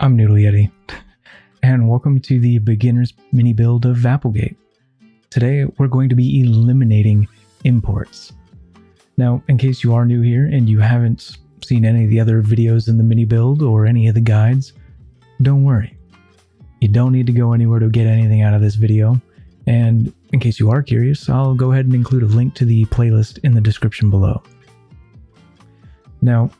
I'm Noodle Yeti, and welcome to the beginner's mini build of Applegate. Today, we're going to be eliminating imports. Now, in case you are new here and you haven't seen any of the other videos in the mini build or any of the guides, don't worry. You don't need to go anywhere to get anything out of this video. And in case you are curious, I'll go ahead and include a link to the playlist in the description below. Now,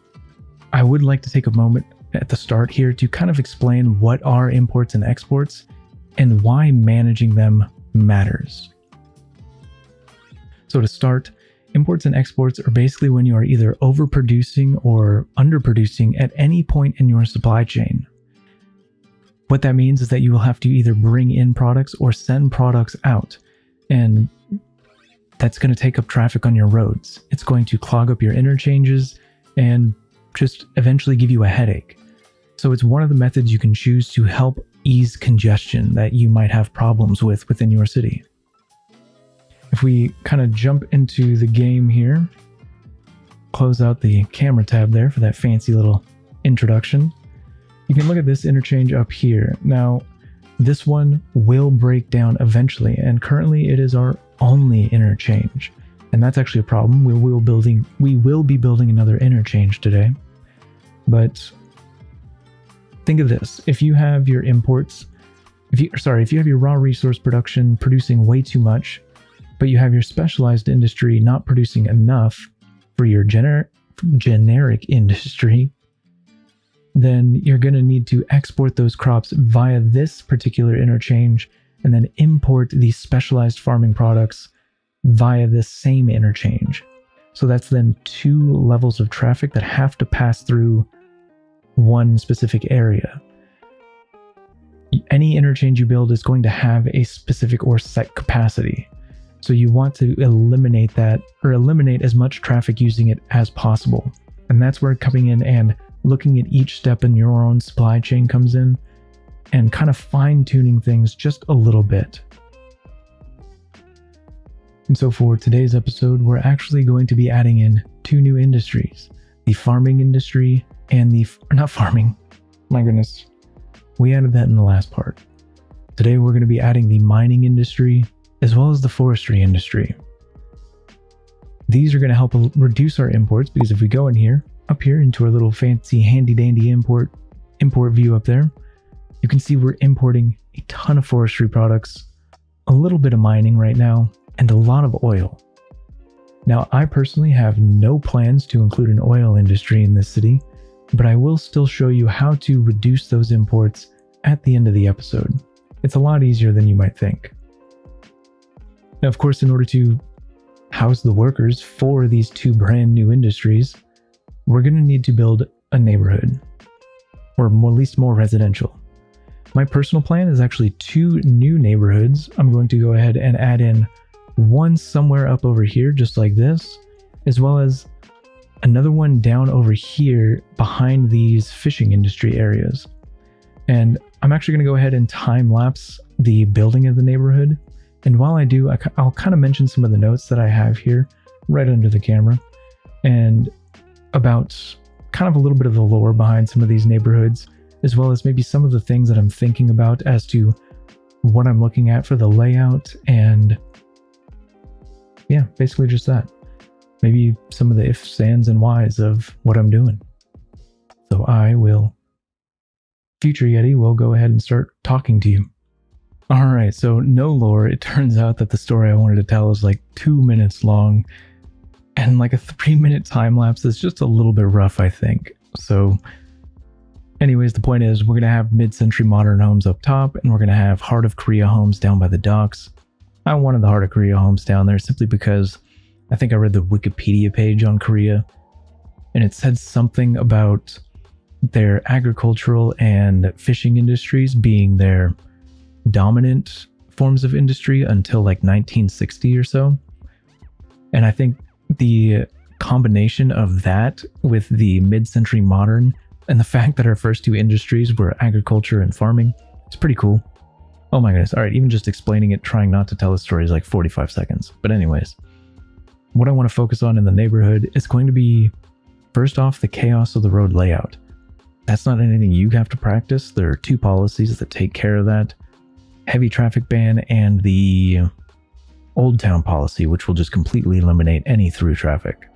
I would like to take a moment at the start here to kind of explain what are imports and exports and why managing them matters. So to start, imports and exports are basically when you are either overproducing or underproducing at any point in your supply chain. What that means is that you will have to either bring in products or send products out, and that's going to take up traffic on your roads. It's going to clog up your interchanges and just eventually give you a headache. So it's one of the methods you can choose to help ease congestion that you might have problems with within your city. If we kind of jump into the game here, close out the camera tab there for that fancy little introduction, you can look at this interchange up here. Now, this one will break down eventually, and currently it is our only interchange. And that's actually a problem. We will be building another interchange today. But think of this. If you have your imports, if you have your raw resource production producing way too much, but you have your specialized industry not producing enough for your generic industry, then you're going to need to export those crops via this particular interchange and then import these specialized farming products via this same interchange. So that's then two levels of traffic that have to pass through one specific area. Any interchange you build is going to have a specific or set capacity. So you want to eliminate that, or eliminate as much traffic using it as possible. And that's where coming in and looking at each step in your own supply chain comes in and kind of fine-tuning things just a little bit. And so for today's episode, we're actually going to be adding in two new industries, the farming industry and not farming, my goodness, we added that in the last part. Today, we're going to be adding the mining industry as well as the forestry industry. These are going to help reduce our imports because if we go in here, up here into our little fancy handy dandy import view up there, you can see we're importing a ton of forestry products, a little bit of mining right now, and a lot of oil. Now, I personally have no plans to include an oil industry in this city, but I will still show you how to reduce those imports at the end of the episode. It's a lot easier than you might think. Now, of course, in order to house the workers for these two brand new industries, we're going to need to build a neighborhood, or at least more residential. My personal plan is actually two new neighborhoods. I'm going to go ahead and add in one somewhere up over here, just like this, as well as another one down over here behind these fishing industry areas. And I'm actually going to go ahead and time lapse the building of the neighborhood. And while I do, I'll kind of mention some of the notes that I have here right under the camera and about kind of a little bit of the lore behind some of these neighborhoods, as well as maybe some of the things that I'm thinking about as to what I'm looking at for the layout, and yeah, basically just that. Maybe some of the ifs, ands, and whys of what I'm doing. So Future Yeti will go ahead and start talking to you. Alright, so no lore. It turns out that the story I wanted to tell is like 2 minutes long, and like a 3-minute time lapse is just a little bit rough, I think. So anyways, the point is we're going to have mid-century modern homes up top, and we're going to have Heart of Korea homes down by the docks. I wanted the Heart of Korea homes down there simply because I think I read the Wikipedia page on Korea, and it said something about their agricultural and fishing industries being their dominant forms of industry until like 1960 or so. And I think the combination of that with the mid-century modern and the fact that our first two industries were agriculture and farming, it's pretty cool. Oh my goodness. All right, even just explaining it, trying not to tell the story is like 45 seconds. But anyways, what I want to focus on in the neighborhood is going to be, first off, the chaos of the road layout. That's not anything you have to practice. There are 2 policies that take care of that. Heavy traffic ban and the Old Town policy, which will just completely eliminate any through traffic.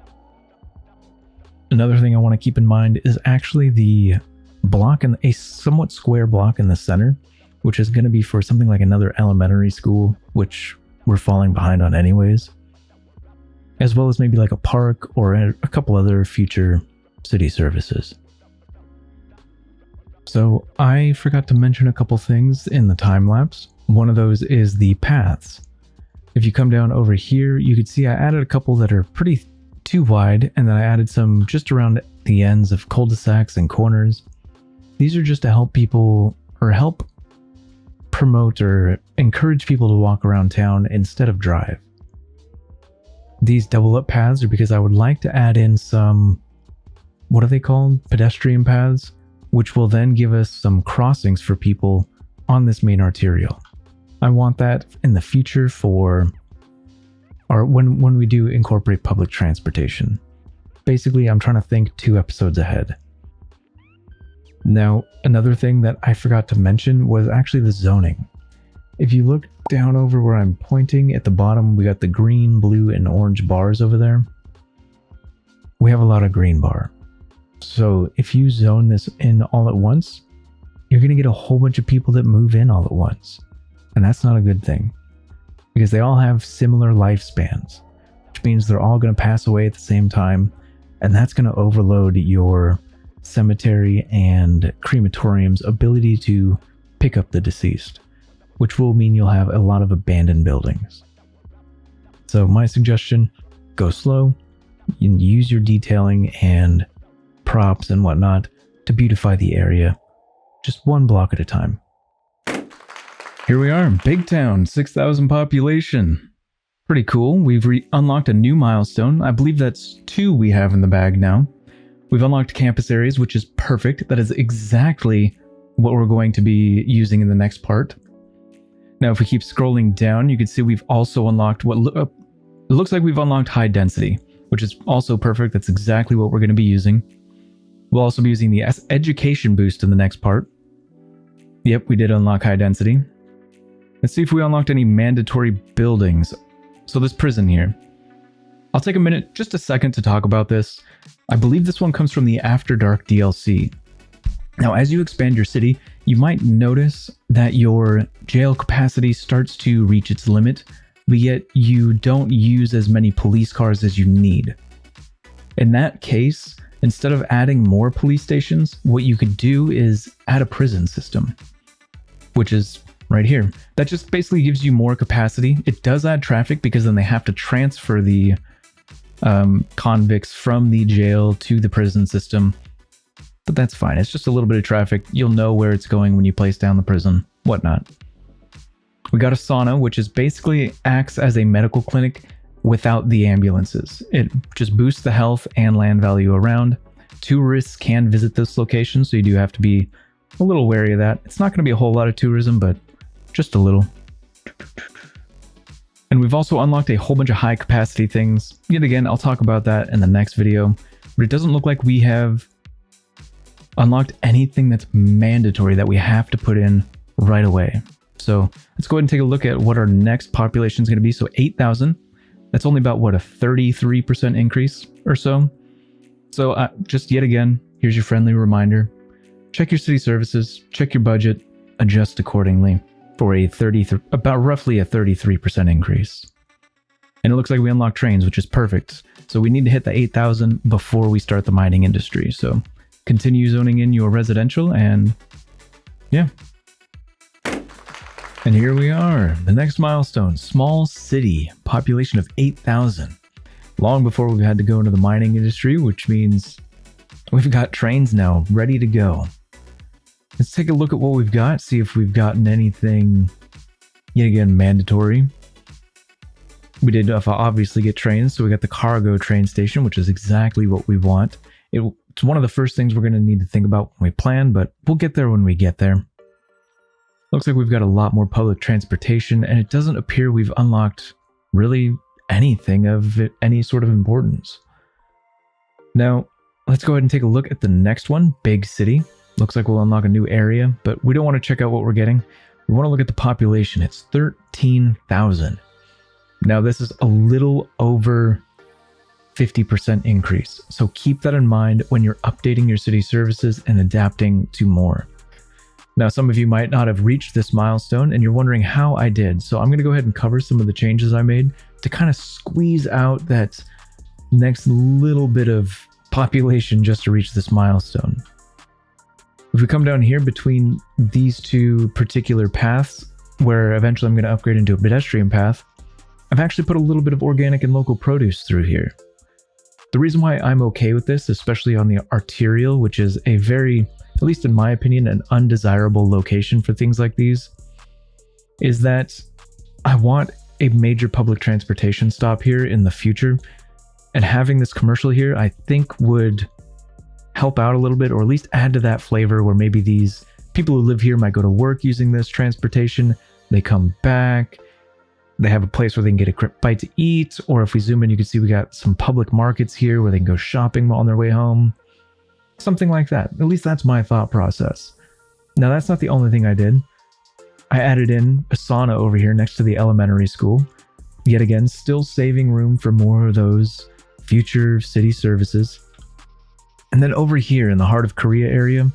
Another thing I want to keep in mind is actually the block in a somewhat square block in the center, which is going to be for something like another elementary school, which we're falling behind on anyways, as well as maybe like a park or a couple other future city services. So I forgot to mention a couple things in the time lapse. One of those is the paths. If you come down over here, you can see I added a couple that are pretty too wide, and then I added some just around the ends of cul-de-sacs and corners. These are just to help people, or help promote or encourage people to walk around town instead of drive. These double up paths are because I would like to add in some, what are they called? Pedestrian paths, which will then give us some crossings for people on this main arterial. I want that in the future for, or when we do incorporate public transportation. Basically, I'm trying to think 2 episodes ahead. Now, another thing that I forgot to mention was actually the zoning. If you look down over where I'm pointing at the bottom, we got the green, blue, and orange bars over there. We have a lot of green bar. So if you zone this in all at once, you're going to get a whole bunch of people that move in all at once. And that's not a good thing, because they all have similar lifespans, which means they're all going to pass away at the same time. And that's going to overload your cemetery and crematorium's ability to pick up the deceased, which will mean you'll have a lot of abandoned buildings. So my suggestion, go slow, and use your detailing and props and whatnot to beautify the area, just 1 block at a time. Here we are, big town, 6,000 population. Pretty cool. We've unlocked a new milestone. I believe that's 2 we have in the bag now. We've unlocked campus areas, which is perfect. That is exactly what we're going to be using in the next part. Now, if we keep scrolling down, you can see we've also unlocked what it looks like we've unlocked high density, which is also perfect. That's exactly what we're going to be using. We'll also be using the education boost in the next part. Yep, we did unlock high density. Let's see if we unlocked any mandatory buildings. So this prison here. I'll take a minute, just a second to talk about this. I believe this one comes from the After Dark DLC. Now, as you expand your city, you might notice that your jail capacity starts to reach its limit, but yet you don't use as many police cars as you need. In that case, instead of adding more police stations, what you could do is add a prison system, which is right here. That just basically gives you more capacity. It does add traffic because then they have to transfer the convicts from the jail to the prison system. But that's fine. It's just a little bit of traffic. You'll know where it's going when you place down the prison, whatnot. We got a sauna, which is basically acts as a medical clinic without the ambulances. It just boosts the health and land value around. Tourists can visit this location, so you do have to be a little wary of that. It's not going to be a whole lot of tourism, but just a little. And we've also unlocked a whole bunch of high capacity things. Yet again, I'll talk about that in the next video, but it doesn't look like we have unlocked anything that's mandatory that we have to put in right away. So let's go ahead and take a look at what our next population is going to be. So 8,000. That's only about, what, a 33% increase or so. So just yet again, here's your friendly reminder. Check your city services, check your budget, adjust accordingly for about roughly a 33% increase. And it looks like we unlocked trains, which is perfect. So we need to hit the 8,000 before we start the mining industry. So continue zoning in your residential, and yeah. And here we are, the next milestone, small city, population of 8,000. Long before we've had to go into the mining industry, which means we've got trains now ready to go. Let's take a look at what we've got, see if we've gotten anything, yet again, mandatory. We did obviously get trains, so we got the cargo train station, which is exactly what we want. It's one of the first things we're going to need to think about when we plan, but we'll get there when we get there. Looks like we've got a lot more public transportation, and it doesn't appear we've unlocked really anything of any sort of importance. Now, let's go ahead and take a look at the next one, big city. Looks like we'll unlock a new area, but we don't want to check out what we're getting. We want to look at the population. It's 13,000. Now this is a little over 50% increase. So keep that in mind when you're updating your city services and adapting to more. Now, some of you might not have reached this milestone and you're wondering how I did. So I'm going to go ahead and cover some of the changes I made to kind of squeeze out that next little bit of population just to reach this milestone. If we come down here between these two particular paths, where eventually I'm going to upgrade into a pedestrian path, I've actually put a little bit of organic and local produce through here. The reason why I'm okay with this, especially on the arterial, which is a very, at least in my opinion, an undesirable location for things like these, is that I want a major public transportation stop here in the future, and having this commercial here I think would help out a little bit, or at least add to that flavor where maybe these people who live here might go to work using this transportation, they come back, they have a place where they can get a quick bite to eat, or if we zoom in you can see we got some public markets here where they can go shopping on their way home. Something like that. At least that's my thought process. Now that's not the only thing I did. I added in a sauna over here next to the elementary school. Yet again, still saving room for more of those future city services. And then over here in the heart of Korea area,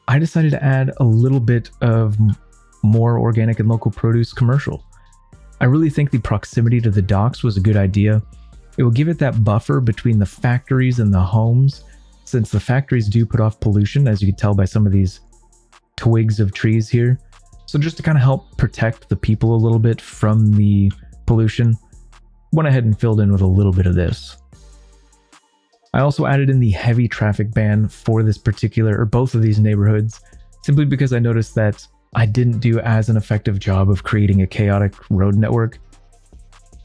I decided to add a little bit of more organic and local produce commercial. I really think the proximity to the docks was a good idea. It will give it that buffer between the factories and the homes, since the factories do put off pollution, as you can tell by some of these twigs of trees here. So just to kind of help protect the people a little bit from the pollution, went ahead and filled in with a little bit of this. I also added in the heavy traffic ban for this particular, or both of these neighborhoods, simply because I noticed that I didn't do as an effective job of creating a chaotic road network,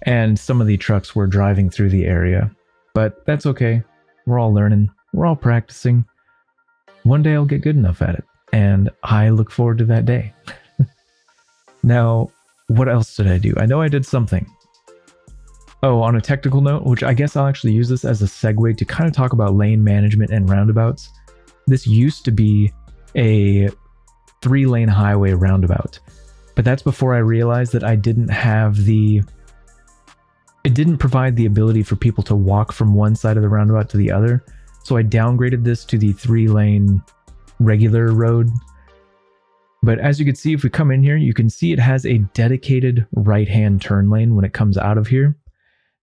and some of the trucks were driving through the area. But that's okay. We're all learning. We're all practicing. One day I'll get good enough at it, and I look forward to that day. Now, what else did I do? I know I did something. Oh, on a technical note, which I guess I'll actually use this as a segue to kind of talk about lane management and roundabouts. This used to be a 3-lane highway roundabout, but that's before I realized that I didn't have it didn't provide the ability for people to walk from one side of the roundabout to the other. So I downgraded this to the 3-lane regular road. But as you can see, if we come in here, you can see it has a dedicated right-hand turn lane when it comes out of here.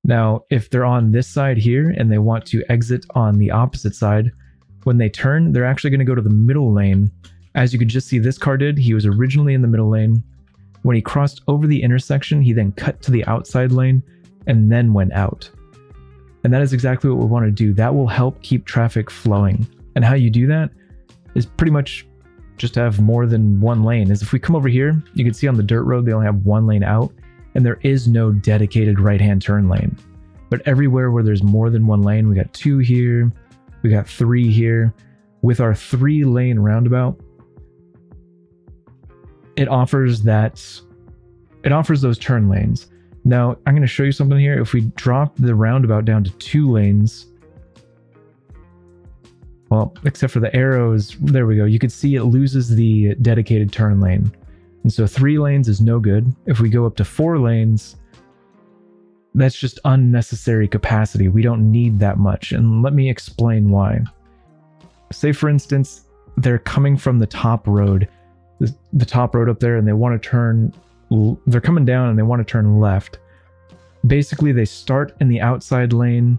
Now, if they're on this side here and they want to exit on the opposite side, when they turn, they're actually going to go to the middle lane. As you can just see this car did, he was originally in the middle lane. When he crossed over the intersection, he then cut to the outside lane and then went out. And that is exactly what we want to do. That will help keep traffic flowing. And how you do that is pretty much just have more than one lane. As if we come over here, you can see on the dirt road, they only have one lane out, and there is no dedicated right-hand turn lane. But everywhere where there's more than one lane, we got 2 here, we got 3 here. With our 3-lane roundabout, it offers those turn lanes. Now, I'm going to show you something here. If we drop the roundabout down to 2 lanes, well, except for the arrows, there we go. You can see it loses the dedicated turn lane. And so 3 lanes is no good. If we go up to 4 lanes, that's just unnecessary capacity. We don't need that much. And let me explain why. Say, for instance, they're coming from the top road, the top road up there, and they want to turn, they're coming down and they want to turn left. Basically, they start in the outside lane.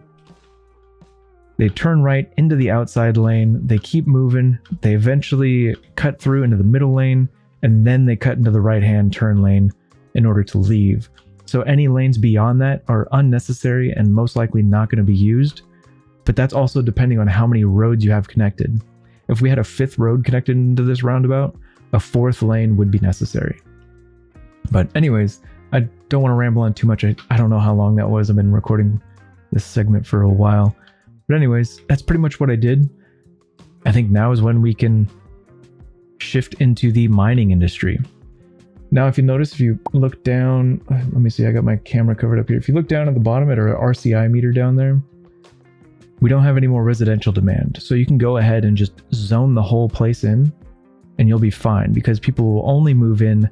They turn right into the outside lane. They keep moving. They eventually cut through into the middle lane, and then they cut into the right-hand turn lane in order to leave. So any lanes beyond that are unnecessary and most likely not going to be used. But that's also depending on how many roads you have connected. If we had a 5th road connected into this roundabout, a 4th lane would be necessary. But anyways, I don't want to ramble on too much. I don't know how long that was. I've been recording this segment for a while. But anyways, that's pretty much what I did. I think now is when we can shift into the mining industry. Now, if you notice, if you look down, let me see, I got my camera covered up here. If you look down at the bottom at our RCI meter down there, we don't have any more residential demand. So you can go ahead and just zone the whole place in and you'll be fine, because people will only move in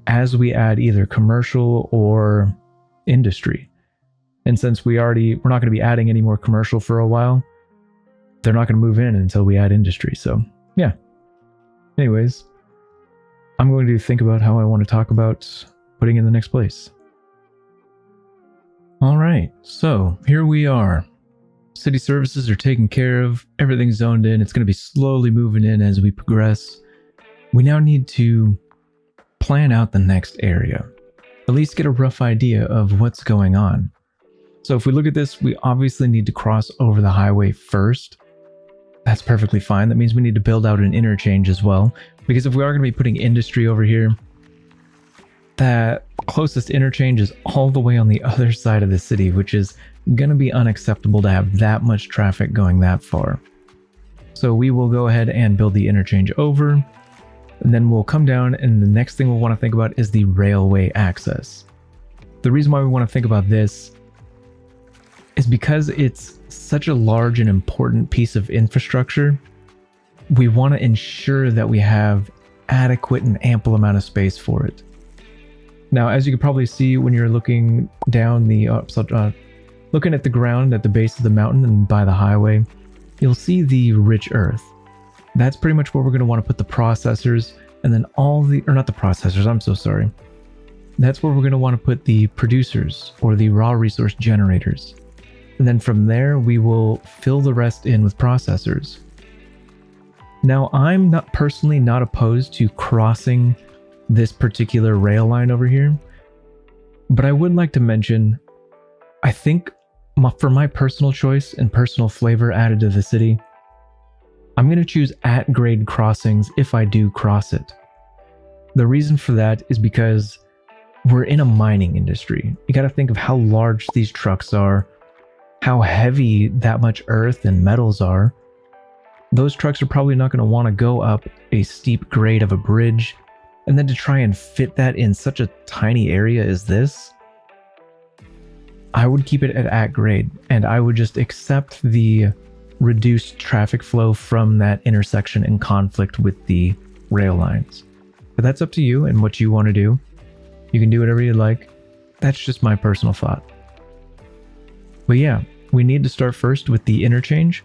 as we add either commercial or industry. And since we're not going to be adding any more commercial for a while, they're not going to move in until we add industry. So yeah. Anyways, I'm going to think about how I want to talk about putting in the next place. All right, so here we are. City services are taken care of. Everything's zoned in. It's going to be slowly moving in as we progress. We now need to plan out the next area. At least get a rough idea of what's going on. So if we look at this, we obviously need to cross over the highway first. That's perfectly fine. That means we need to build out an interchange as well, because if we are going to be putting industry over here, that closest interchange is all the way on the other side of the city, which is going to be unacceptable to have that much traffic going that far. So we will go ahead and build the interchange over, and then we'll come down, and the next thing we'll want to think about is the railway access. The reason why we want to think about this is because it's such a large and important piece of infrastructure. We want to ensure that we have adequate and ample amount of space for it. Now, as you can probably see when you're looking down looking at the ground at the base of the mountain and by the highway, you'll see the rich earth. That's pretty much where we're going to want to put the processors, and then that's where we're going to want to put the producers or the raw resource generators. And then from there, we will fill the rest in with processors. Now, I'm personally not opposed to crossing this particular rail line over here, but I would like to mention, I think for my personal choice and personal flavor added to the city, I'm going to choose at-grade crossings if I do cross it. The reason for that is because we're in a mining industry. You got to think of how large these trucks are, how heavy that much earth and metals are. Those trucks are probably not going to want to go up a steep grade of a bridge, and then to try and fit that in such a tiny area as this, I would keep it at grade, and I would just accept the reduced traffic flow from that intersection in conflict with the rail lines. But that's up to you and what you want to do. You can do whatever you like. That's just my personal thought. But yeah, we need to start first with the interchange.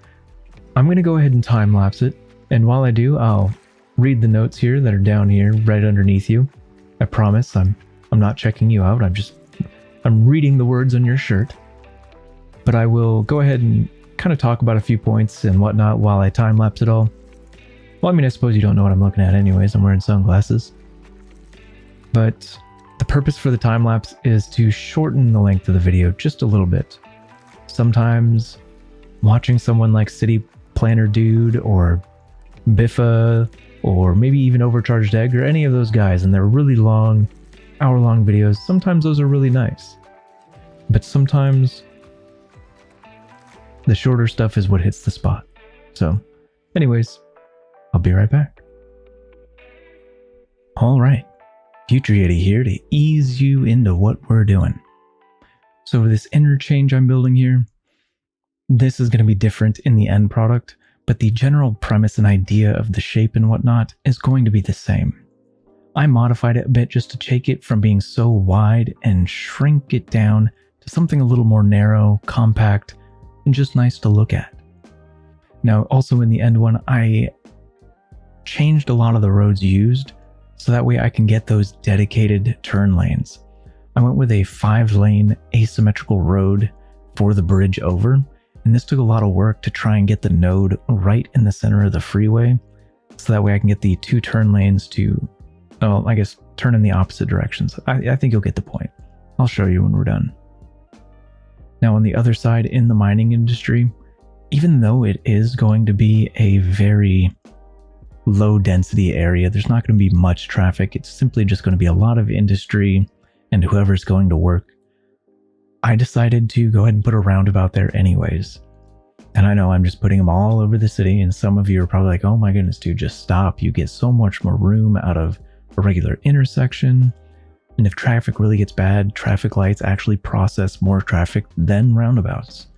I'm going to go ahead and time lapse it, and while I do, I'll read the notes here that are down here right underneath you. I promise I'm not checking you out. I'm reading the words on your shirt. But I will go ahead and kind of talk about a few points and whatnot while I time lapse it all. Well, I mean, I suppose you don't know what I'm looking at anyways. I'm wearing sunglasses. But the purpose for the time lapse is to shorten the length of the video just a little bit. Sometimes watching someone like City Planner Dude or Biffa or maybe even Overcharged Egg or any of those guys, and they're really long, hour-long videos, sometimes those are really nice. But sometimes the shorter stuff is what hits the spot. So anyways, I'll be right back. All right, Future Yeti here to ease you into what we're doing. So this interchange I'm building here, this is going to be different in the end product, but the general premise and idea of the shape and whatnot is going to be the same. I modified it a bit just to take it from being so wide and shrink it down to something a little more narrow, compact, and just nice to look at. Now, also in the end one, I changed a lot of the roads used so that way I can get those dedicated turn lanes. I went with a 5-lane asymmetrical road for the bridge over, and this took a lot of work to try and get the node right in the center of the freeway, so that way I can get the 2 turn lanes to, well, I guess turn in the opposite directions. I think you'll get the point. I'll show you when we're done. Now on the other side, in the mining industry, even though it is going to be a very low density area, there's not going to be much traffic. It's simply just going to be a lot of industry and whoever's going to work. I decided to go ahead and put a roundabout there anyways. And I know I'm just putting them all over the city, and some of you are probably like, oh my goodness, dude, just stop. You get so much more room out of a regular intersection. And if traffic really gets bad, traffic lights actually process more traffic than roundabouts.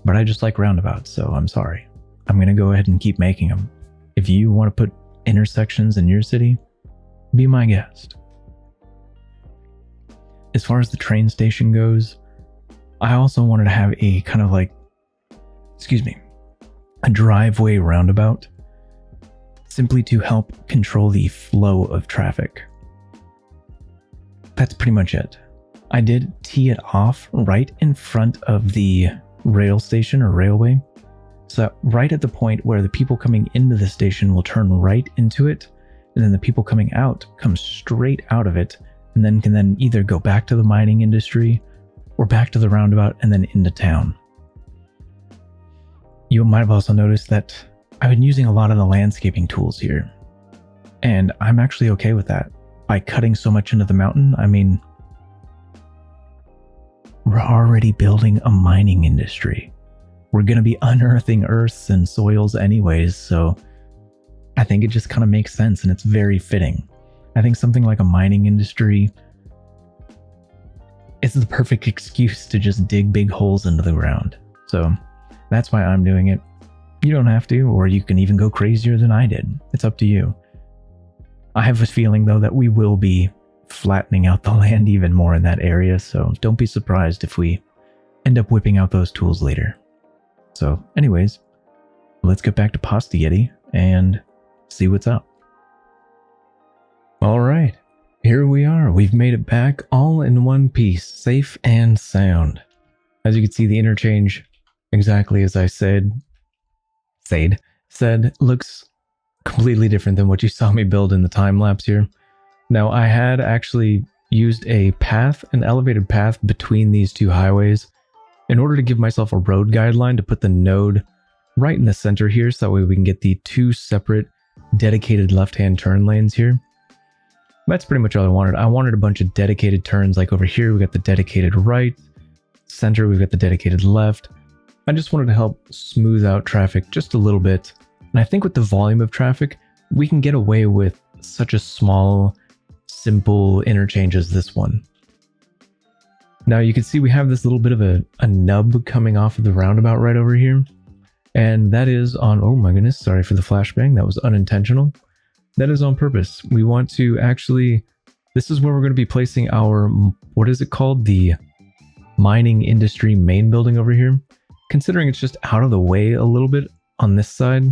but I just like roundabouts, so I'm sorry. I'm going to go ahead and keep making them. If you want to put intersections in your city, be my guest. As far as the train station goes, I also wanted to have a kind of like, a driveway roundabout, simply to help control the flow of traffic. That's pretty much it. I did tee it off right in front of the rail station or railway, so that right at the point where the people coming into the station will turn right into it, and then the people coming out come straight out of it, and then can then either go back to the mining industry or back to the roundabout and then into town. You might have also noticed that I've been using a lot of the landscaping tools here, and I'm actually okay with that. By cutting so much into the mountain, I mean, we're already building a mining industry. We're going to be unearthing earths and soils anyways, so I think it just kind of makes sense, and it's very fitting. I think something like a mining industry is the perfect excuse to just dig big holes into the ground. So that's why I'm doing it. You don't have to, or you can even go crazier than I did. It's up to you. I have a feeling, though, that we will be flattening out the land even more in that area, so don't be surprised if we end up whipping out those tools later. So anyways, let's get back to Pasta Yeti and see what's up. All right, here we are. We've made it back all in one piece, safe and sound. As you can see, the interchange, exactly as I said, looks completely different than what you saw me build in the time lapse here. Now, I had actually used an elevated path between these two highways in order to give myself a road guideline to put the node right in the center here, so that way we can get the two separate dedicated left-hand turn lanes here. That's pretty much all I wanted. I wanted a bunch of dedicated turns, like over here we got the dedicated right, center we've got the dedicated left. I just wanted to help smooth out traffic just a little bit. And I think with the volume of traffic, we can get away with such a small, simple interchange as this one. Now you can see we have this little bit of a nub coming off of the roundabout right over here. And that is on, oh my goodness, sorry for the flashbang, that was unintentional. That is on purpose. We want to actually, this is where we're going to be placing our, what is it called? The mining industry main building over here. Considering it's just out of the way a little bit on this side,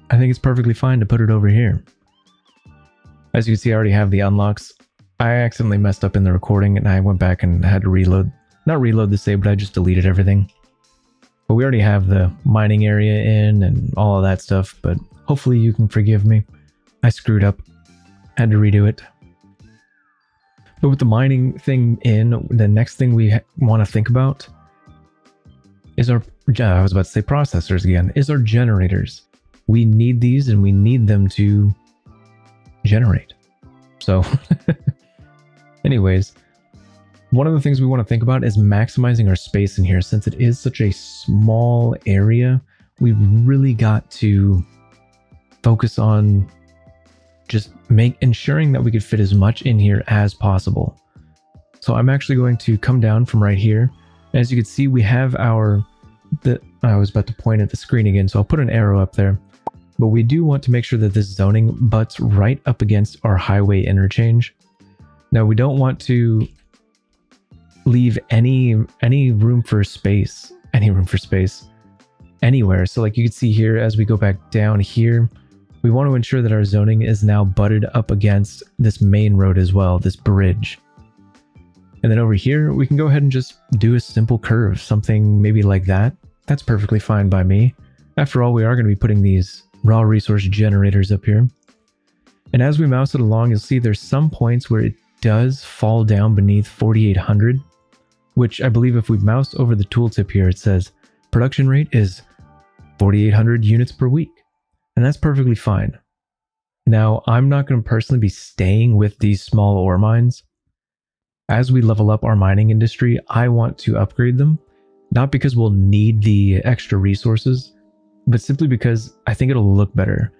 I think it's perfectly fine to put it over here. As you can see, I already have the unlocks. I accidentally messed up in the recording and I went back and had to reload. Not reload the save, but I just deleted everything. But we already have the mining area in and all of that stuff, but hopefully you can forgive me. I screwed up. Had to redo it. But with the mining thing in, the next thing we want to think about is our, I was about to say processors again, is our generators. We need these and we need them to generate. So anyways, one of the things we want to think about is maximizing our space in here. Since it is such a small area, we've really got to focus on just ensuring that we could fit as much in here as possible. So I'm actually going to come down from right here. As you can see, we have I was about to point at the screen again, so I'll put an arrow up there. But we do want to make sure that this zoning butts right up against our highway interchange. Now, we don't want to leave any room for space anywhere. So like you can see here, as we go back down here, we want to ensure that our zoning is now butted up against this main road as well, this bridge. And then over here, we can go ahead and just do a simple curve, something maybe like that. That's perfectly fine by me. After all, we are going to be putting these raw resource generators up here. And as we mouse it along, you'll see there's some points where it does fall down beneath 4,800, which I believe if we mouse over the tooltip here, it says production rate is 4,800 units per week. And that's perfectly fine. Now, I'm not going to personally be staying with these small ore mines. As we level up our mining industry, I want to upgrade them, not because we'll need the extra resources, but simply because I think it'll look better.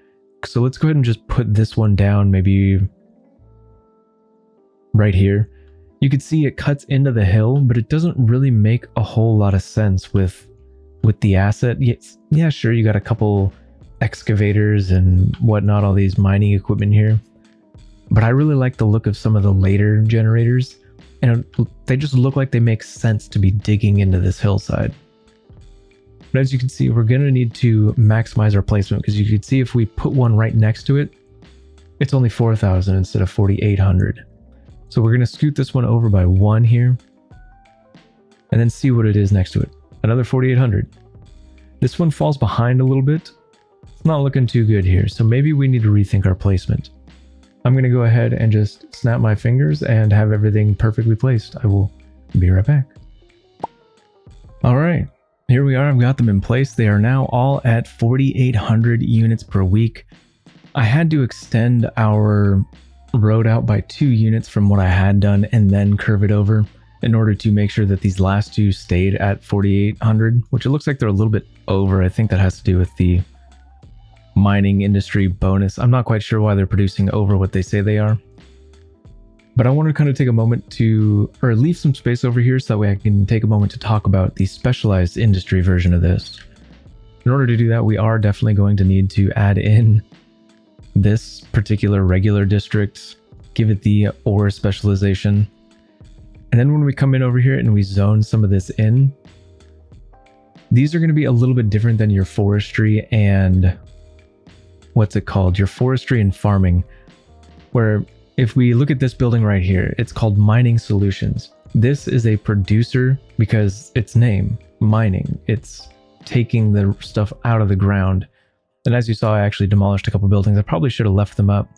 So let's go ahead and just put this one down, maybe right here. You can see it cuts into the hill, but it doesn't really make a whole lot of sense with with the asset. Yes, yeah, sure, you got a couple excavators and whatnot, all these mining equipment here. But I really like the look of some of the later generators, and they just look like they make sense to be digging into this hillside. But as you can see, we're going to need to maximize our placement, because you can see if we put one right next to it, it's only 4,000 instead of 4,800. So we're going to scoot this one over by 1 here, and then see what it is next to it. Another 4,800. This one falls behind a little bit. It's not looking too good here, so maybe we need to rethink our placement. I'm going to go ahead and just snap my fingers and have everything perfectly placed. I will be right back. All right, here we are. I've got them in place. They are now all at 4,800 units per week. I had to extend our road out by 2 units from what I had done and then curve it over in order to make sure that these last 2 stayed at 4,800, which it looks like they're a little bit over. I think that has to do with the mining industry bonus. I'm not quite sure why they're producing over what they say they are. But I want to kind of take a moment to, or leave some space over here so that way I can take a moment to talk about the specialized industry version of this. In order to do that, we are definitely going to need to add in this particular regular district, give it the ore specialization. And then when we come in over here and we zone some of this in, these are going to be a little bit different than your forestry and what's it called? Your forestry and farming, where if we look at this building right here, it's called Mining Solutions. This is a producer because its name, mining, it's taking the stuff out of the ground. And as you saw, I actually demolished a couple buildings. I probably should have left them up.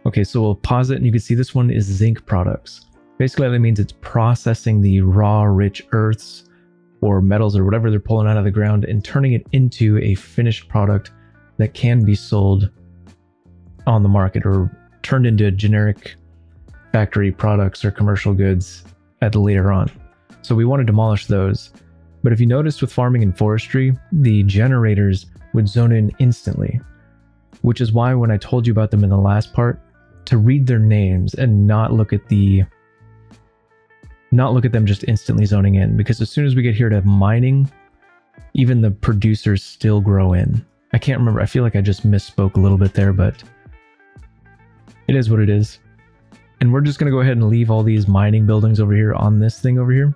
Okay, so we'll pause it and you can see this one is zinc products. Basically, that means it's processing the raw, rich earths or metals or whatever they're pulling out of the ground and turning it into a finished product that can be sold on the market or turned into generic factory products or commercial goods at later on. So we want to demolish those. But if you noticed with farming and forestry, the generators would zone in instantly, which is why when I told you about them in the last part, to read their names and not look at them just instantly zoning in, because as soon as we get here to mining, even the producers still grow in. I can't remember. I feel like I just misspoke a little bit there, but it is what it is. And we're just going to go ahead and leave all these mining buildings over here on this thing over here,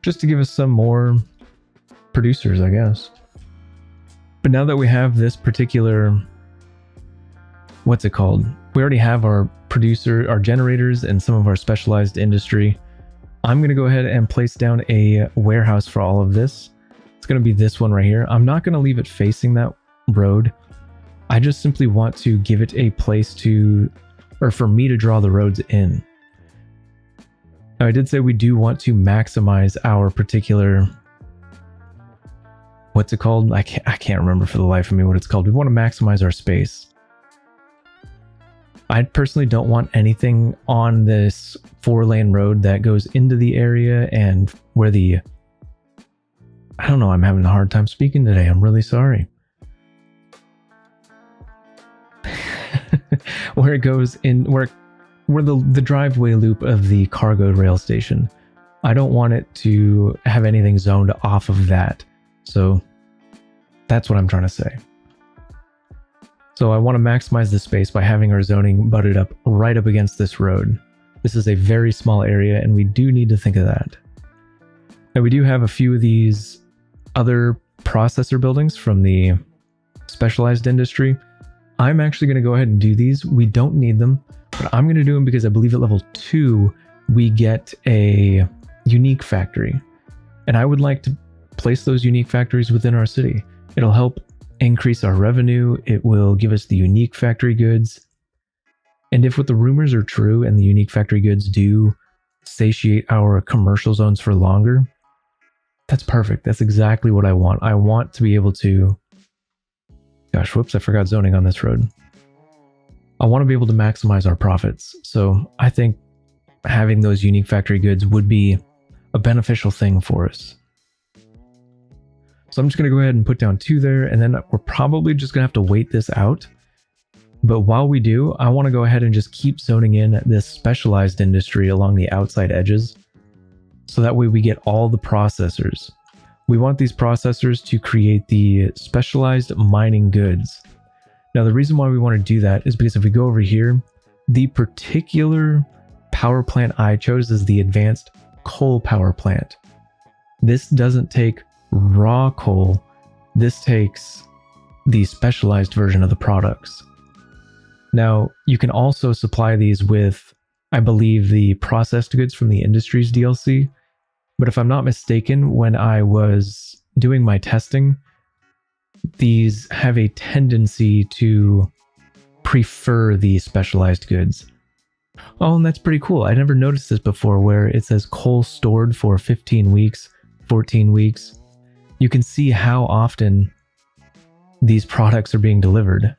just to give us some more producers, I guess. But now that we have this particular, what's it called? We already have our producer, our generators, and some of our specialized industry. I'm going to go ahead and place down a warehouse for all of this. It's going to be this one right here. I'm not going to leave it facing that road. I just simply want to give it a place to, or for me to draw the roads in. Now, I did say we do want to maximize our particular, what's it called? I can't remember for the life of me what it's called. We want to maximize our space. I personally don't want anything on this 4-lane road that goes into the area and where the, I don't know, I'm having a hard time speaking today. I'm really sorry. Where it goes in, where the driveway loop of the cargo rail station. I don't want it to have anything zoned off of that. So that's what I'm trying to say. So I want to maximize the space by having our zoning butted up right up against this road. This is a very small area and we do need to think of that. Now we do have a few of these other processor buildings from the specialized industry. I'm actually going to go ahead and do these. We don't need them, but I'm going to do them because I believe at level 2, we get a unique factory. And I would like to place those unique factories within our city. It'll help increase our revenue. It will give us the unique factory goods. And if what the rumors are true and the unique factory goods do satiate our commercial zones for longer, that's perfect. That's exactly what I want. I want to be able to, gosh, whoops, I forgot zoning on this road. I want to be able to maximize our profits. So I think having those unique factory goods would be a beneficial thing for us. So I'm just going to go ahead and put down 2 there, and then we're probably just going to have to wait this out. But while we do, I want to go ahead and just keep zoning in this specialized industry along the outside edges. So that way we get all the processors. We want these processors to create the specialized mining goods. Now, the reason why we want to do that is because if we go over here, the particular power plant I chose is the advanced coal power plant. This doesn't take raw coal. This takes the specialized version of the products. Now, you can also supply these with, I believe, the processed goods from the Industries DLC. But if I'm not mistaken, when I was doing my testing, these have a tendency to prefer the specialized goods. Oh, and that's pretty cool. I never noticed this before, where it says coal stored for 15 weeks, 14 weeks. You can see how often these products are being delivered. And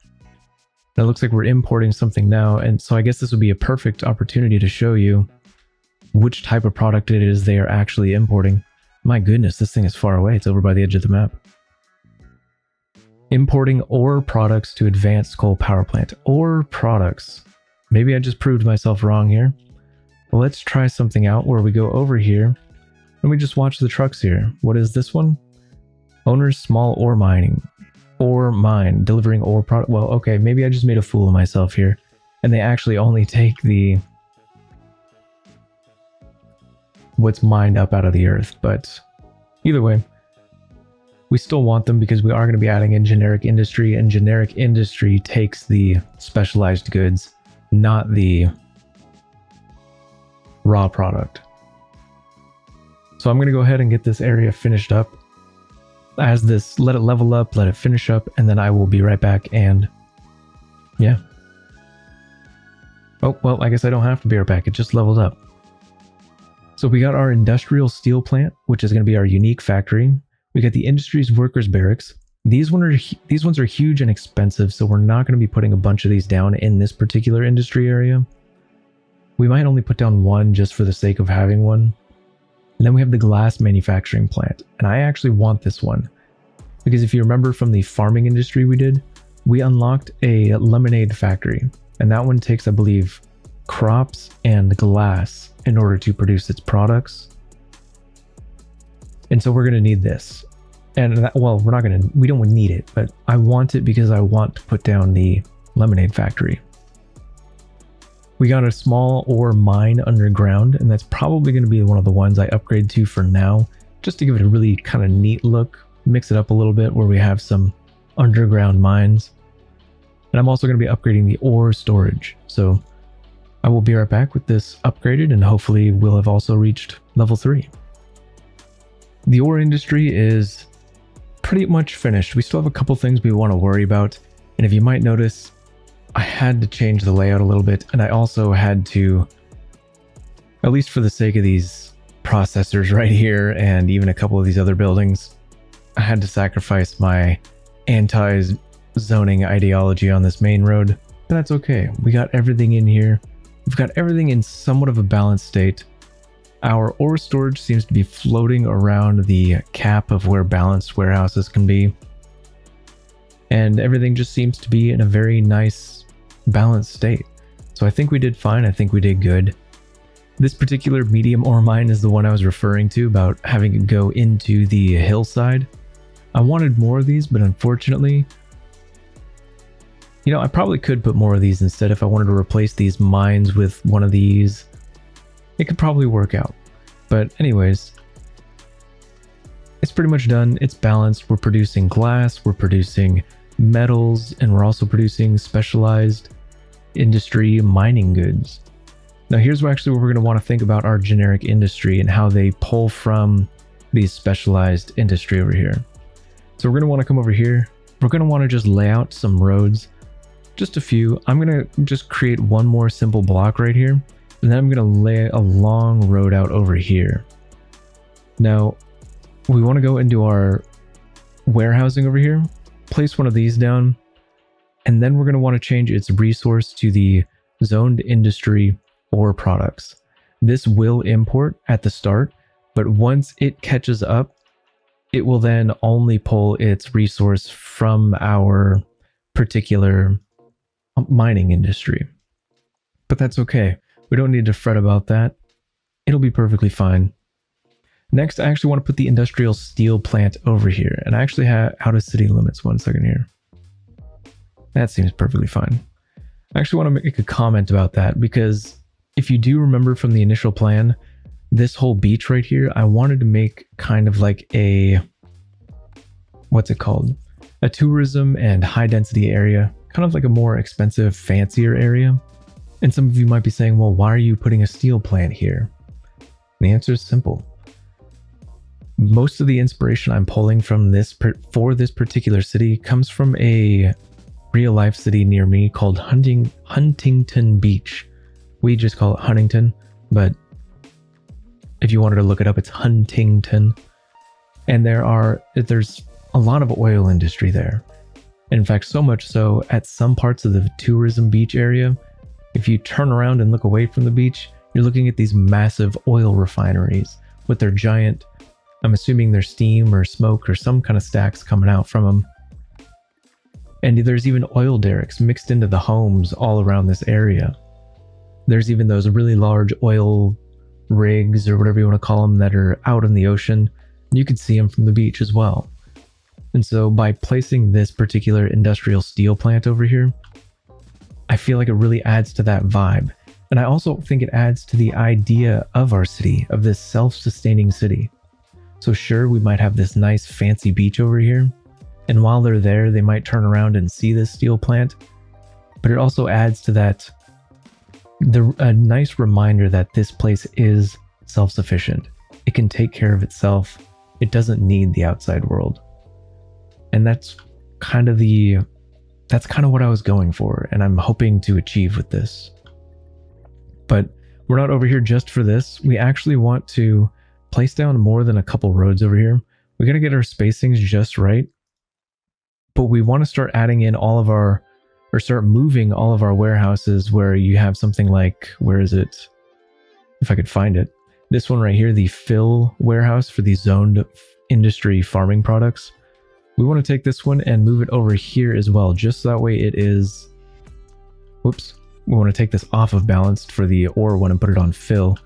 it looks like we're importing something now, and so I guess this would be a perfect opportunity to show you which type of product it is they are actually importing. My goodness, this thing is far away. It's over by the edge of the map. Importing ore products to advanced coal power plant. Ore products. Maybe I just proved myself wrong here. But let's try something out where we go over here and we just watch the trucks here. What is this one? Owner's small ore mining. Ore mine. Delivering ore product. Well, okay, maybe I just made a fool of myself here. And they actually only take the what's mined up out of the earth. But either way, we still want them because we are going to be adding in generic industry, and generic industry takes the specialized goods, not the raw product. So I'm going to go ahead and get this area finished up. As this, let it level up, let it finish up, and then I will be right back. And yeah. Oh, well, I guess I don't have to be right back. It just leveled up. So we got our industrial steel plant, which is going to be our unique factory. We got the industry's workers barracks. These ones are huge and expensive, so we're not going to be putting a bunch of these down in this particular industry area. We might only put down one just for the sake of having one. And then we have the glass manufacturing plant, and I actually want this one because if you remember from the farming industry we did, we unlocked a lemonade factory, and that one takes, I believe, crops and glass in order to produce its products. And so we're going to need this. And that, well, we don't need it, but I want it because I want to put down the lemonade factory. We got a small ore mine underground, and that's probably going to be one of the ones I upgrade to for now, just to give it a really kind of neat look, mix it up a little bit where we have some underground mines. And I'm also going to be upgrading the ore storage. So I will be right back with this upgraded, and hopefully we'll have also reached level 3. The ore industry is pretty much finished. We still have a couple things we want to worry about. And if you might notice, I had to change the layout a little bit, and I also had to, at least for the sake of these processors right here and even a couple of these other buildings, I had to sacrifice my anti-zoning ideology on this main road. But that's okay. We got everything in here. We've got everything in somewhat of a balanced state. Our ore storage seems to be floating around the cap of where balanced warehouses can be. And everything just seems to be in a very nice balanced state. So I think we did fine. I think we did good. This particular medium ore mine is the one I was referring to about having it go into the hillside. I wanted more of these, but unfortunately, I probably could put more of these instead if I wanted to replace these mines with one of these. It could probably work out. But anyways, it's pretty much done. It's balanced. We're producing glass, we're producing metals, and we're also producing specialized industry mining goods. Now here's where we're going to want to think about our generic industry and how they pull from these specialized industry over here. So we're going to want to come over here. We're going to want to just lay out some roads, just a few. I'm going to just create one more simple block right here, and then I'm going to lay a long road out over here. Now we want to go into our warehousing over here, place one of these down, and then we're going to want to change its resource to the zoned industry ore products. This will import at the start, but once it catches up, it will then only pull its resource from our particular mining industry. But that's okay. We don't need to fret about that. It'll be perfectly fine. Next, I actually want to put the industrial steel plant over here. And I actually have out of city limits. 1 second here. That seems perfectly fine. I actually want to make a comment about that because if you do remember from the initial plan, this whole beach right here, I wanted to make kind of like a, what's it called? A tourism and high density area, kind of like a more expensive, fancier area. And some of you might be saying, well, why are you putting a steel plant here? And the answer is simple. Most of the inspiration I'm pulling from this for this particular city comes from a real life city near me called Huntington Beach. We just call it Huntington, but if you wanted to look it up, it's Huntington. And there's a lot of oil industry there. In fact, so much so at some parts of the tourism beach area, if you turn around and look away from the beach, you're looking at these massive oil refineries with their giant, I'm assuming there's steam or smoke or some kind of stacks coming out from them. And there's even oil derricks mixed into the homes all around this area. There's even those really large oil rigs or whatever you want to call them that are out in the ocean. You can see them from the beach as well. And so by placing this particular industrial steel plant over here, I feel like it really adds to that vibe. And I also think it adds to the idea of our city, of this self-sustaining city. So sure, we might have this nice fancy beach over here. And while they're there, they might turn around and see this steel plant. But it also adds to that, a nice reminder that this place is self-sufficient. It can take care of itself. It doesn't need the outside world. And that's kind of what I was going for, and I'm hoping to achieve with this. But we're not over here just for this. We actually want to place down more than a couple roads over here. We got to get our spacings just right. But we want to start adding in start moving all of our warehouses where you have something like, where is it? If I could find it. This one right here, the fill warehouse for the zoned industry farming products. We want to take this one and move it over here as well, just so that way it is, whoops, we want to take this off of balanced for the ore one and put it on fill.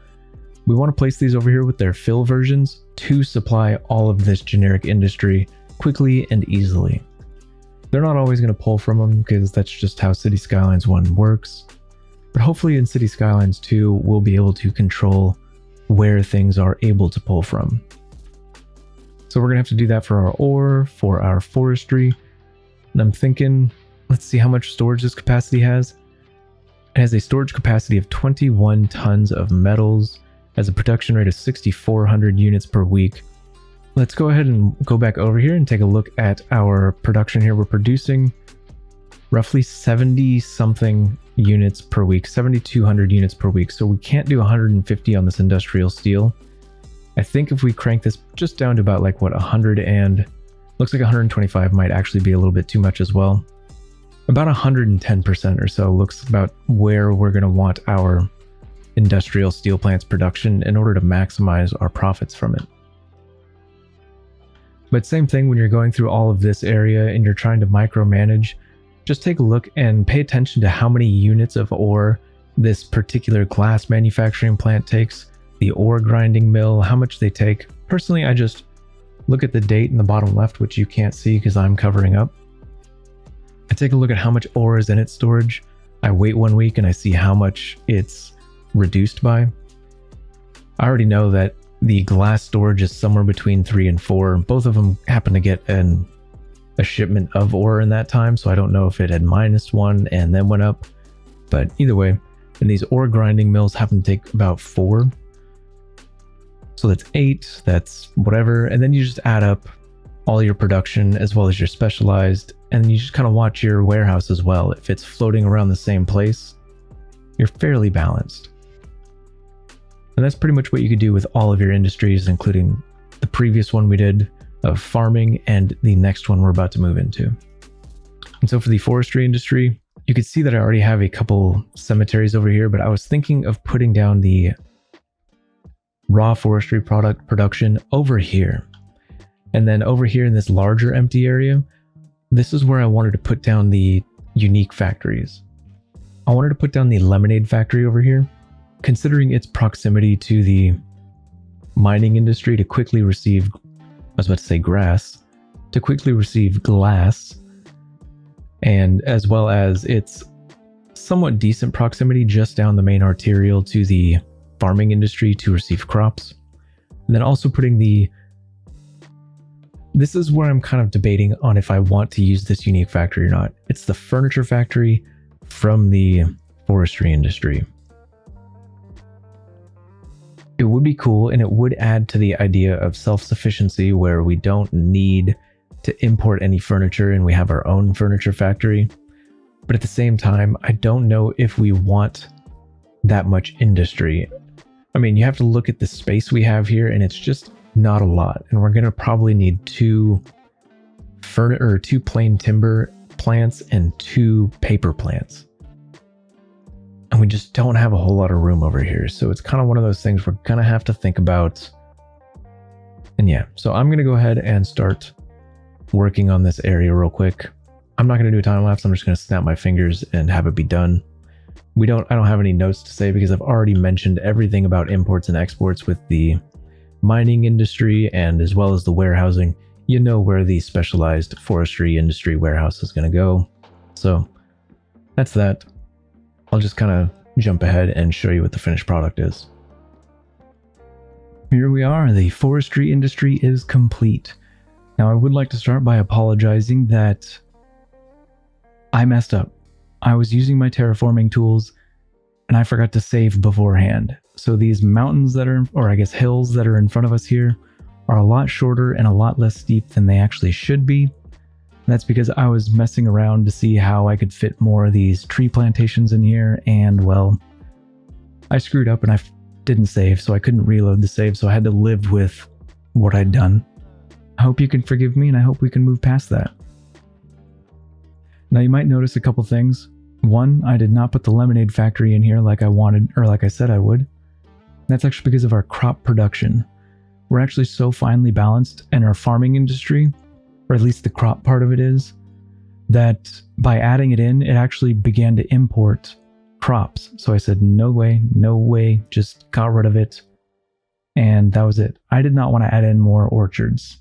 We want to place these over here with their fill versions to supply all of this generic industry quickly and easily. They're not always going to pull from them because that's just how City Skylines 1 works. But hopefully in City Skylines 2, we'll be able to control where things are able to pull from. So we're going to have to do that for our ore, for our forestry. And I'm thinking, let's see how much storage this capacity has. It has a storage capacity of 21 tons of metals, has a production rate of 6,400 units per week. Let's go ahead and go back over here and take a look at our production here. We're producing roughly 70 something units per week, 7,200 units per week. So we can't do 150 on this industrial steel. I think if we crank this just down to about like what, 100 and looks like 125 might actually be a little bit too much as well. About 110% or so looks about where we're going to want our industrial steel plant's production in order to maximize our profits from it. But same thing when you're going through all of this area and you're trying to micromanage, just take a look and pay attention to how many units of ore this particular glass manufacturing plant takes, the ore grinding mill, how much they take. Personally, I just look at the date in the bottom left, which you can't see because I'm covering up. I take a look at how much ore is in its storage. I wait 1 week and I see how much it's reduced by. I already know that the glass storage is somewhere between 3 and 4. Both of them happen to get a shipment of ore in that time, so I don't know if it had -1 and then went up. But either way, and these ore grinding mills happen to take about 4. So that's 8, that's whatever. And then you just add up all your production as well as your specialized, and you just kind of watch your warehouse as well. If it's floating around the same place, you're fairly balanced. And that's pretty much what you could do with all of your industries, including the previous one we did of farming and the next one we're about to move into. And so for the forestry industry, you could see that I already have a couple cemeteries over here, but I was thinking of putting down the raw forestry production over here. And then over here in this larger empty area, this is where I wanted to put down the unique factories. I wanted to put down the lemonade factory over here, considering its proximity to the mining industry to quickly receive, I was about to say grass, to quickly receive glass, and as well as its somewhat decent proximity just down the main arterial to the farming industry to receive crops. And then also putting this is where I'm kind of debating on if I want to use this unique factory or not. It's the furniture factory from the forestry industry. It would be cool, and it would add to the idea of self-sufficiency where we don't need to import any furniture and we have our own furniture factory. But at the same time, I don't know if we want that much industry. I mean, you have to look at the space we have here, and it's just not a lot. And we're going to probably need two plain timber plants and 2 paper plants. And we just don't have a whole lot of room over here. So it's kind of one of those things we're going to have to think about. And yeah, so I'm going to go ahead and start working on this area real quick. I'm not going to do a time lapse. I'm just going to snap my fingers and have it be done. I don't have any notes to say because I've already mentioned everything about imports and exports with the mining industry and as well as the warehousing. You know where the specialized forestry industry warehouse is going to go. So that's that. I'll just kind of jump ahead and show you what the finished product is. Here we are. The forestry industry is complete. Now I would like to start by apologizing that I messed up. I was using my terraforming tools and I forgot to save beforehand. So these mountains that are, or I guess hills that are in front of us here are a lot shorter and a lot less steep than they actually should be. That's because I was messing around to see how I could fit more of these tree plantations in here, and well, I screwed up and I didn't save, so I couldn't reload the save, so I had to live with what I'd done. I hope you can forgive me, and I hope we can move past that. Now you might notice a couple things. One, I did not put the lemonade factory in here like I wanted, or like I said I would. That's actually because of our crop production. We're actually so finely balanced in our farming industry, or at least the crop part of it is, that by adding it in, it actually began to import crops. So I said, no way, just got rid of it. And that was it. I did not want to add in more orchards.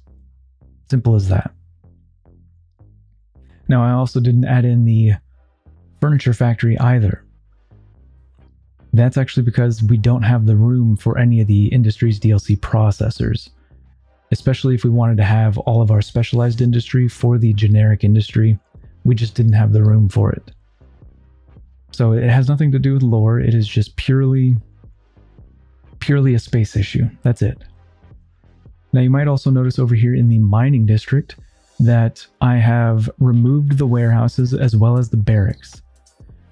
Simple as that. Now, I also didn't add in the furniture factory either. That's actually because we don't have the room for any of the industry's DLC processors. Especially if we wanted to have all of our specialized industry for the generic industry, we just didn't have the room for it. So it has nothing to do with lore, it is just purely a space issue. That's it. Now you might also notice over here in the mining district that I have removed the warehouses as well as the barracks.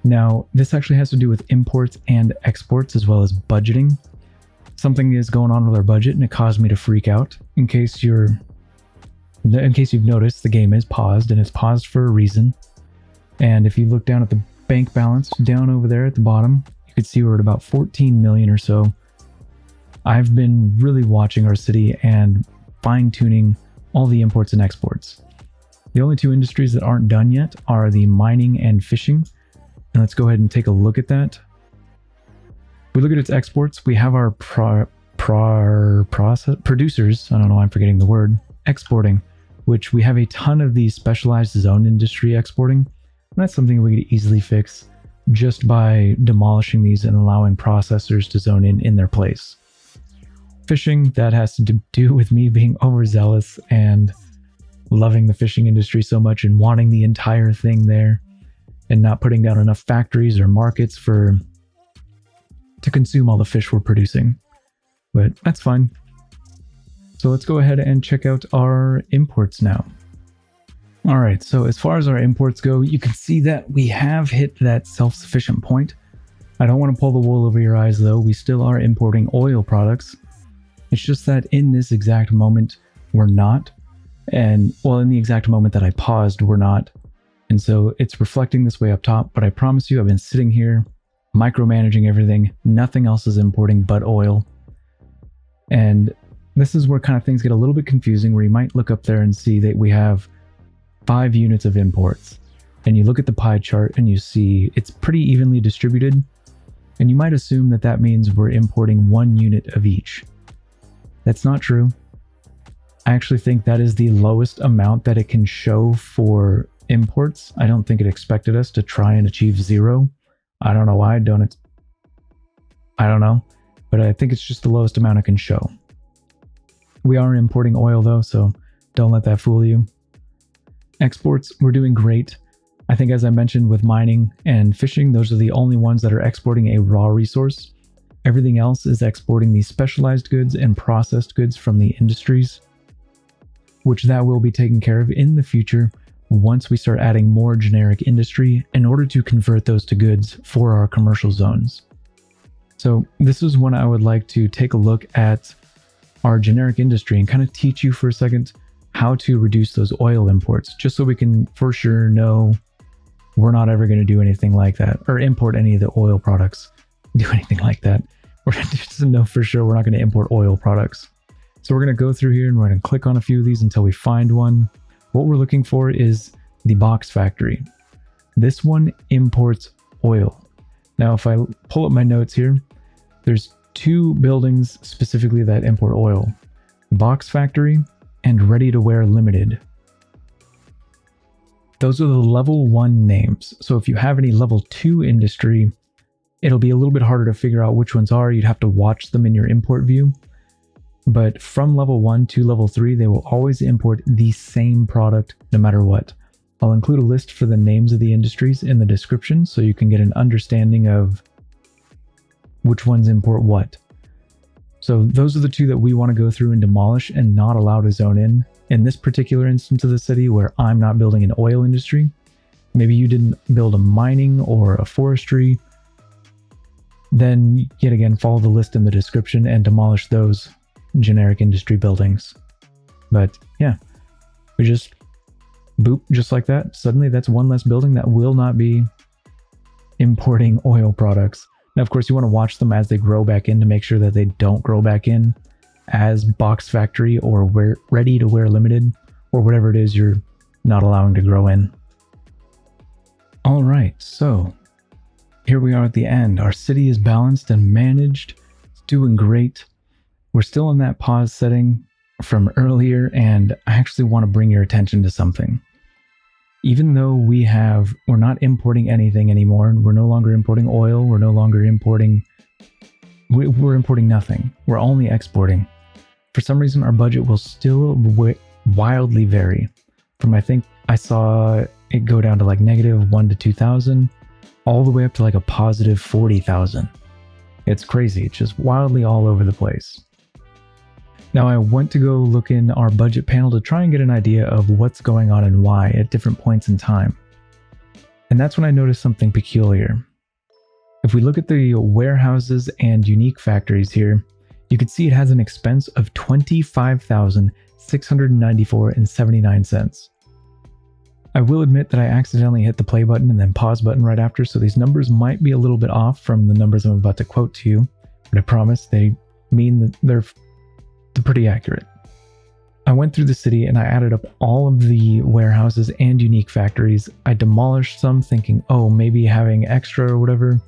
Now this actually has to do with imports and exports as well as budgeting. Something is going on with our budget and it caused me to freak out. In case you've noticed, the game is paused, and it's paused for a reason. And if you look down at the bank balance down over there at the bottom, you can see we're at about 14 million or so. I've been really watching our city and fine-tuning all the imports and exports. The only 2 industries that aren't done yet are the mining and fishing. And let's go ahead and take a look at that. If we look at its exports, we have our producers, I don't know why I'm forgetting the word, exporting, which we have a ton of these specialized zone industry exporting. And that's something we could easily fix just by demolishing these and allowing processors to zone in their place. Fishing, that has to do with me being overzealous and loving the fishing industry so much and wanting the entire thing there and not putting down enough factories or markets to consume all the fish we're producing. But that's fine. So let's go ahead and check out our imports now. All right, so as far as our imports go, you can see that we have hit that self-sufficient point. I don't want to pull the wool over your eyes though. We still are importing oil products. It's just that in this exact moment, we're not. And well, in the exact moment that I paused, we're not. And so it's reflecting this way up top, but I promise you I've been sitting here micromanaging everything. Nothing else is importing but oil. And this is where kind of things get a little bit confusing, where you might look up there and see that we have 5 units of imports. And you look at the pie chart and you see it's pretty evenly distributed. And you might assume that that means we're importing 1 unit of each. That's not true. I actually think that is the lowest amount that it can show for imports. I don't think it expected us to try and achieve 0. I don't know why. I don't know, but I think it's just the lowest amount it can show. We are importing oil though, so don't let that fool you. Exports, we're doing great. I think, as I mentioned, with mining and fishing, those are the only ones that are exporting a raw resource. Everything else is exporting the specialized goods and processed goods from the industries, which that will be taken care of in the future once we start adding more generic industry in order to convert those to goods for our commercial zones. So this is when I would like to take a look at our generic industry and kind of teach you for a second how to reduce those oil imports, just so we can for sure know we're not ever going to do anything like that, or import any of the oil products, do anything like that. We're going to just know for sure we're not going to import oil products. So we're going to go through here and we're going to click on a few of these until we find one. What we're looking for is the box factory. This one imports oil. Now, if I pull up my notes here, there's 2 buildings specifically that import oil: Box Factory and Ready to Wear Limited. Those are the level 1 names. So if you have any level 2 industry, it'll be a little bit harder to figure out which ones are. You'd have to watch them in your import view. But from level 1 to level 3, they will always import the same product no matter what. I'll include a list for the names of the industries in the description so you can get an understanding of which ones import what. So those are the 2 that we want to go through and demolish and not allow to zone in this particular instance of the city where I'm not building an oil industry. Maybe you didn't build a mining or a forestry. Then yet again, follow the list in the description and demolish those generic industry buildings. But yeah, we just boop, just like that. Suddenly that's one less building that will not be importing oil products. Now, of course, you want to watch them as they grow back in to make sure that they don't grow back in as Box Factory or Ready to Wear Limited, or whatever it is you're not allowing to grow in. All right, so here we are at the end. Our city is balanced and managed. It's doing great. We're still in that pause setting from earlier, and I actually want to bring your attention to something. Even though we're not importing anything anymore, we're no longer importing oil, we're importing nothing. We're only exporting. For some reason, our budget will still wildly vary. From, I think I saw it go down to like -1 to 2,000, all the way up to like a positive 40,000. It's crazy. It's just wildly all over the place. Now, I went to go look in our budget panel to try and get an idea of what's going on and why at different points in time. And that's when I noticed something peculiar. If we look at the warehouses and unique factories here, you can see it has an expense of $25,694.79. I will admit that I accidentally hit the play button and then pause button right after, so these numbers might be a little bit off from the numbers I'm about to quote to you, but I promise they mean that they're pretty accurate. I went through the city and I added up all of the warehouses and unique factories. I demolished some thinking, oh, maybe having extra or whatever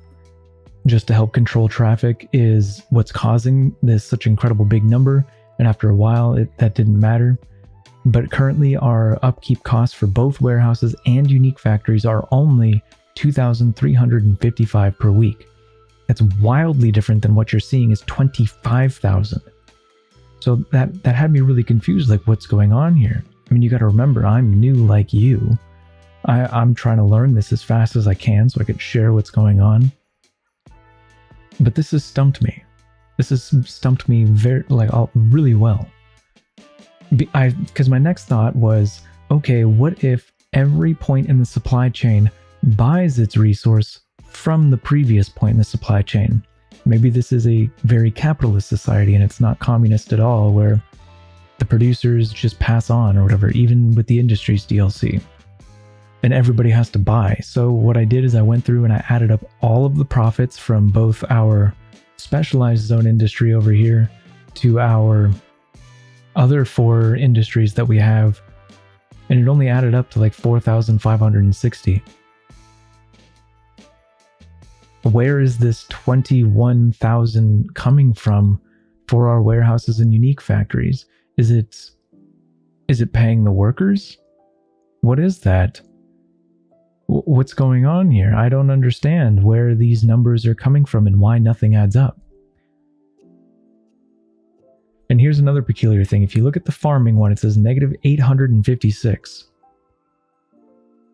just to help control traffic is what's causing this such incredible big number. And after a while, that didn't matter. But currently our upkeep costs for both warehouses and unique factories are only $2,355 per week. That's wildly different than what you're seeing is $25,000. So that had me really confused, like what's going on here? I mean, you got to remember, I'm new like you. I'm trying to learn this as fast as I can so I could share what's going on. But this has stumped me. This has stumped me really well. Because my next thought was, okay, what if every point in the supply chain buys its resource from the previous point in the supply chain? Maybe this is a very capitalist society and it's not communist at all, where the producers just pass on or whatever, even with the industry's DLC. And everybody has to buy. So what I did is I went through and I added up all of the profits from both our specialized zone industry over here to our other 4 industries that we have. And it only added up to like 4,560. Where is this 21,000 coming from for our warehouses and unique factories? Is it paying the workers? What is that? What's going on here? I don't understand where these numbers are coming from and why nothing adds up. And here's another peculiar thing. If you look at the farming one, it says negative 856.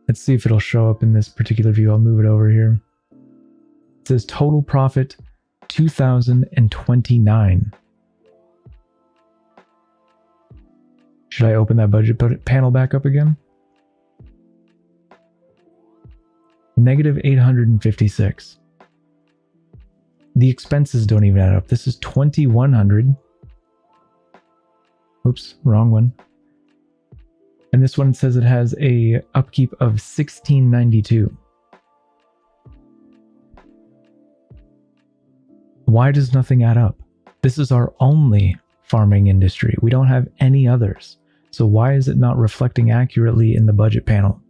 Let's see if it'll show up in this particular view. I'll move it over here. It says total profit 2029. Should I open that budget panel back up again? Negative 856. The expenses don't even add up. This is 2100. Oops, wrong one. And this one says it has a upkeep of 1692. Why does nothing add up? This is our only farming industry. We don't have any others. So why is it not reflecting accurately in the budget panel?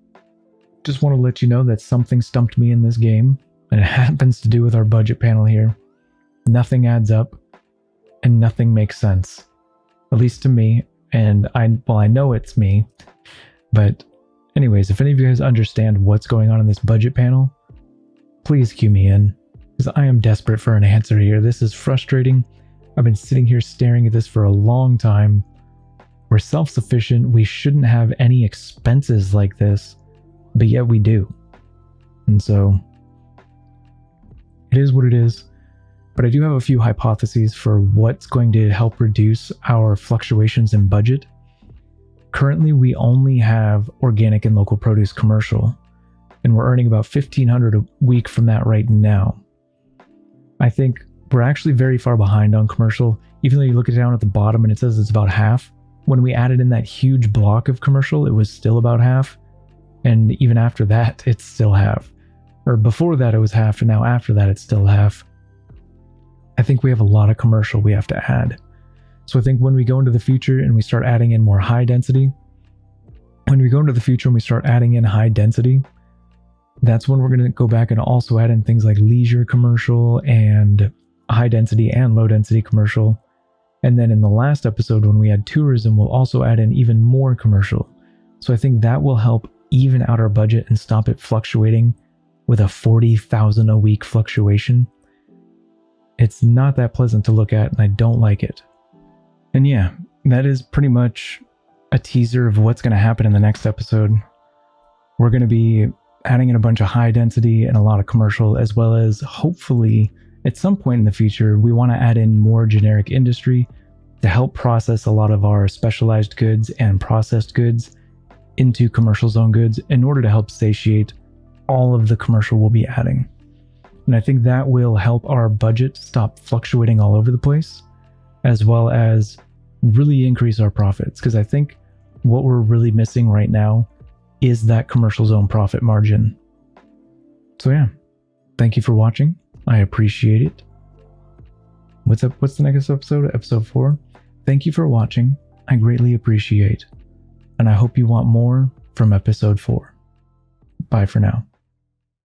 Just want to let you know that something stumped me in this game, and it happens to do with our budget panel here. Nothing adds up, and nothing makes sense. At least to me, and I know it's me. But anyways, if any of you guys understand what's going on in this budget panel, please cue me in, because I am desperate for an answer here. This is frustrating. I've been sitting here staring at this for a long time. We're self-sufficient. We shouldn't have any expenses like this, but yet we do. And so it is what it is. But I do have a few hypotheses for what's going to help reduce our fluctuations in budget. Currently, we only have organic and local produce commercial, and we're earning about $1,500 a week from that right now. I think we're actually very far behind on commercial, even though you look it down at the bottom and it says it's about half. When we added in that huge block of commercial, it was still about half. And even after that, it's still half. Or before that, it was half, and now after that, it's still half. I think we have a lot of commercial we have to add. So I think when we go into the future and we start adding in more high density, that's when we're going to go back and also add in things like leisure commercial and high density and low density commercial. And then in the last episode, when we add tourism, we'll also add in even more commercial. So I think that will help even out our budget and stop it fluctuating with a 40,000 a week fluctuation. It's not that pleasant to look at, and I don't like it. And yeah, that is pretty much a teaser of what's going to happen in the next episode. We're going to be adding in a bunch of high density and a lot of commercial, as well as hopefully at some point in the future, we want to add in more generic industry to help process a lot of our specialized goods and processed goods into commercial zone goods in order to help satiate all of the commercial we'll be adding. And I think that will help our budget stop fluctuating all over the place, as well as really increase our profits. Because I think what we're really missing right now is that commercial zone profit margin. So yeah, thank you for watching. I appreciate it. What's up? What's the next episode? Episode 4. Thank you for watching. I greatly appreciate. And I hope you want more from episode 4. Bye for now.